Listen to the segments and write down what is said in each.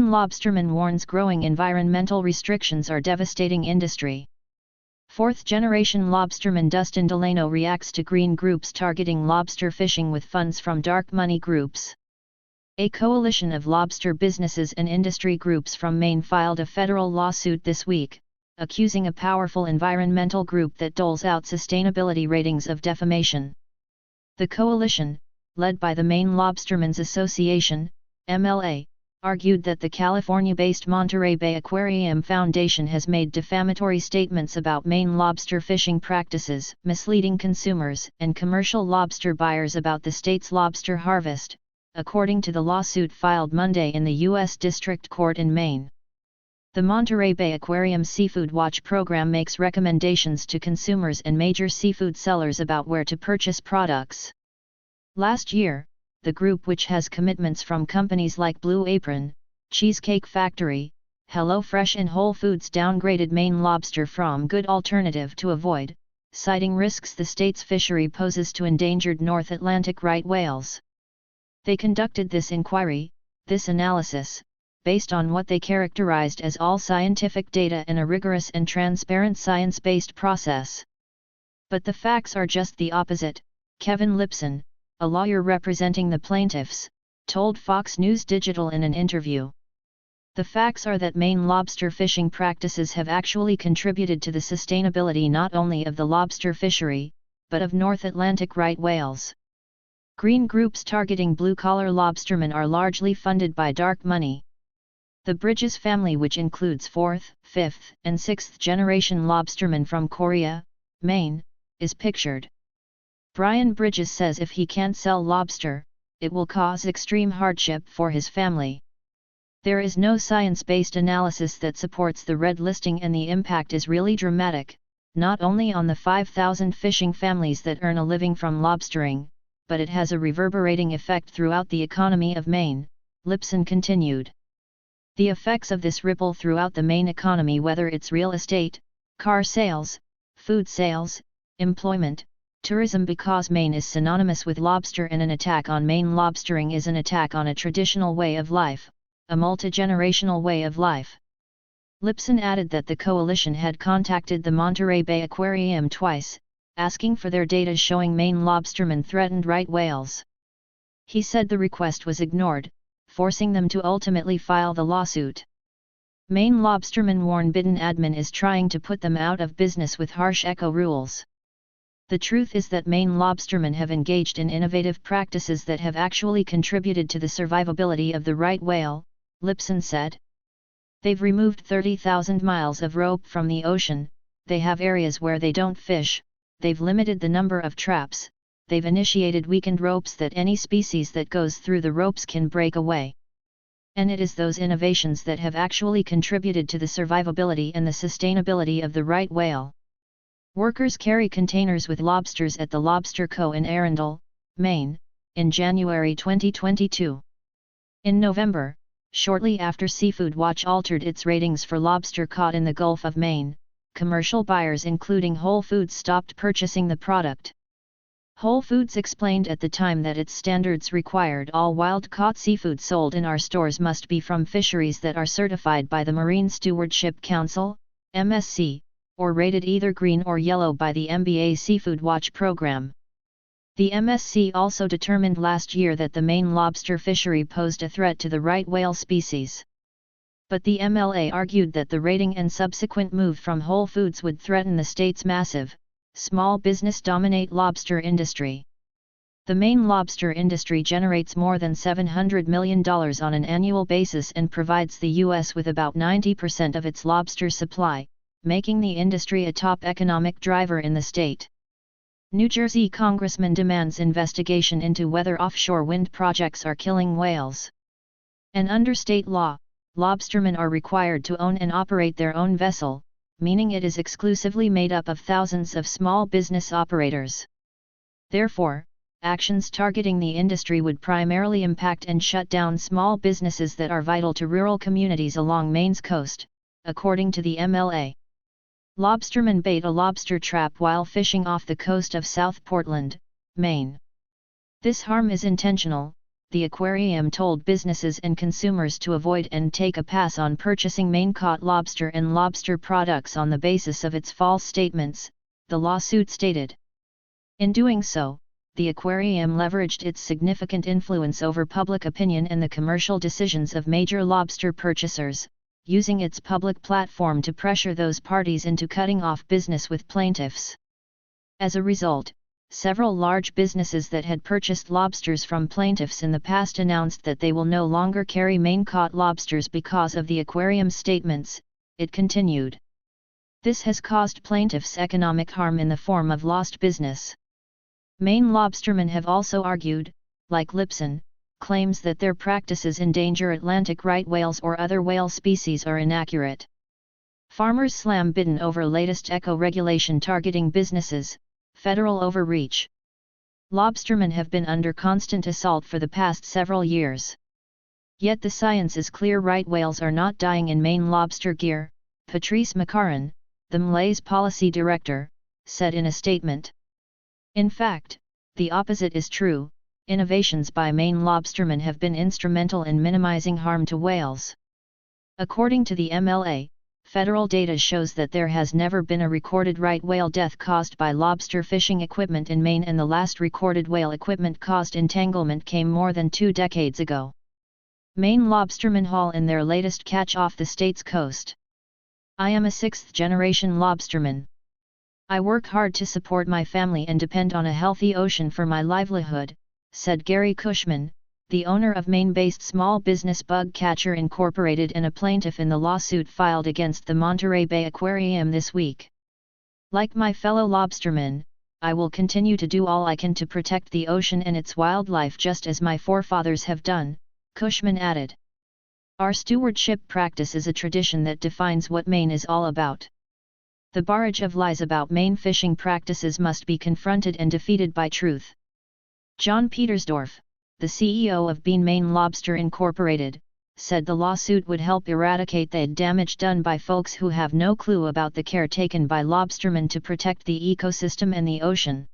lobsterman warns growing environmental restrictions are devastating industry. Fourth-generation lobsterman Dustin Delano reacts to green groups targeting lobster fishing with funds from dark money groups. A coalition of lobster businesses and industry groups from Maine filed a federal lawsuit this week, accusing a powerful environmental group that doles out sustainability ratings of defamation. The coalition, led by the Maine Lobstermen's Association, MLA, argued that the California-based Monterey Bay Aquarium Foundation has made defamatory statements about Maine lobster fishing practices, misleading consumers and commercial lobster buyers about the state's lobster harvest, according to the lawsuit filed Monday in the U.S. District Court in Maine. The Monterey Bay Aquarium Seafood Watch program makes recommendations to consumers and major seafood sellers about where to purchase products. Last year, the group, which has commitments from companies like Blue Apron, Cheesecake Factory, HelloFresh and Whole Foods, downgraded Maine lobster from good alternative to avoid, citing risks the state's fishery poses to endangered North Atlantic right whales. They conducted this analysis, based on what they characterized as all scientific data and a rigorous and transparent science-based process. But the facts are just the opposite, Kevin Lipson, a lawyer representing the plaintiffs, told Fox News Digital in an interview. The facts are that Maine lobster fishing practices have actually contributed to the sustainability not only of the lobster fishery, but of North Atlantic right whales. Green groups targeting blue-collar lobstermen are largely funded by dark money. The Bridges family, which includes 4th, 5th, and 6th-generation lobstermen from Korea, Maine, is pictured. Brian Bridges says if he can't sell lobster, it will cause extreme hardship for his family. There is no science-based analysis that supports the red listing, and the impact is really dramatic, not only on the 5,000 fishing families that earn a living from lobstering, but it has a reverberating effect throughout the economy of Maine, Lipson continued. The effects of this ripple throughout the Maine economy, whether it's real estate, car sales, food sales, employment, tourism, because Maine is synonymous with lobster, and an attack on Maine lobstering is an attack on a traditional way of life, a multi-generational way of life. Lipson added that the coalition had contacted the Monterey Bay Aquarium twice, asking for their data showing Maine lobstermen threatened right whales. He said the request was ignored, forcing them to ultimately file the lawsuit. Maine lobstermen warn Biden admin is trying to put them out of business with harsh eco rules. The truth is that Maine lobstermen have engaged in innovative practices that have actually contributed to the survivability of the right whale, Lipson said. They've removed 30,000 miles of rope from the ocean, they have areas where they don't fish, they've limited the number of traps, they've initiated weakened ropes that any species that goes through the ropes can break away. And it is those innovations that have actually contributed to the survivability and the sustainability of the right whale. Workers carry containers with lobsters at the Lobster Co. in Arundel, Maine, in January 2022. In November, shortly after Seafood Watch altered its ratings for lobster caught in the Gulf of Maine, commercial buyers including Whole Foods stopped purchasing the product. Whole Foods explained at the time that its standards required all wild-caught seafood sold in our stores must be from fisheries that are certified by the Marine Stewardship Council, MSC, or rated either green or yellow by the MBA Seafood Watch program. The MSC also determined last year that the Maine lobster fishery posed a threat to the right whale species. But the MLA argued that the rating and subsequent move from Whole Foods would threaten the state's massive, small business-dominate lobster industry. The Maine lobster industry generates more than $700 million on an annual basis and provides the U.S. with about 90% of its lobster supply, making the industry a top economic driver in the state. New Jersey Congressman demands investigation into whether offshore wind projects are killing whales. And under state law, lobstermen are required to own and operate their own vessel, meaning it is exclusively made up of thousands of small business operators. Therefore, actions targeting the industry would primarily impact and shut down small businesses that are vital to rural communities along Maine's coast, according to the MLA. Lobstermen bait a lobster trap while fishing off the coast of South Portland, Maine. This harm is intentional, the aquarium told businesses and consumers to avoid and take a pass on purchasing Maine-caught lobster and lobster products on the basis of its false statements, the lawsuit stated. In doing so, the aquarium leveraged its significant influence over public opinion and the commercial decisions of major lobster purchasers, using its public platform to pressure those parties into cutting off business with plaintiffs. As a result, several large businesses that had purchased lobsters from plaintiffs in the past announced that they will no longer carry Maine-caught lobsters because of the aquarium's statements, it continued. This has caused plaintiffs economic harm in the form of lost business. Maine lobstermen have also argued, like Lipson, claims that their practices endanger Atlantic right whales or other whale species are inaccurate. Farmers slam bidden over latest eco-regulation targeting businesses, federal overreach. Lobstermen have been under constant assault for the past several years. Yet the science is clear: right whales are not dying in Maine lobster gear, Patrice Macaron, the Malays policy director, said in a statement. In fact, the opposite is true. Innovations by Maine lobstermen have been instrumental in minimizing harm to whales. According to the MLA, federal data shows that there has never been a recorded right whale death caused by lobster fishing equipment in Maine, and the last recorded whale equipment-caused entanglement came more than 2 decades ago. Maine lobstermen haul in their latest catch off the state's coast. I am a 6th-generation lobsterman. I work hard to support my family and depend on a healthy ocean for my livelihood, said Gary Cushman, the owner of Maine-based Small Business Bug Catcher Incorporated and a plaintiff in the lawsuit filed against the Monterey Bay Aquarium this week. Like my fellow lobstermen, I will continue to do all I can to protect the ocean and its wildlife just as my forefathers have done, Cushman added. Our stewardship practice is a tradition that defines what Maine is all about. The barrage of lies about Maine fishing practices must be confronted and defeated by truth. John Petersdorf, the CEO of Bean Maine Lobster Incorporated, said the lawsuit would help eradicate the damage done by folks who have no clue about the care taken by lobstermen to protect the ecosystem and the ocean.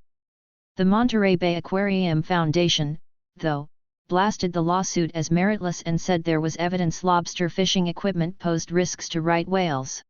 The Monterey Bay Aquarium Foundation, though, blasted the lawsuit as meritless and said there was evidence lobster fishing equipment posed risks to right whales.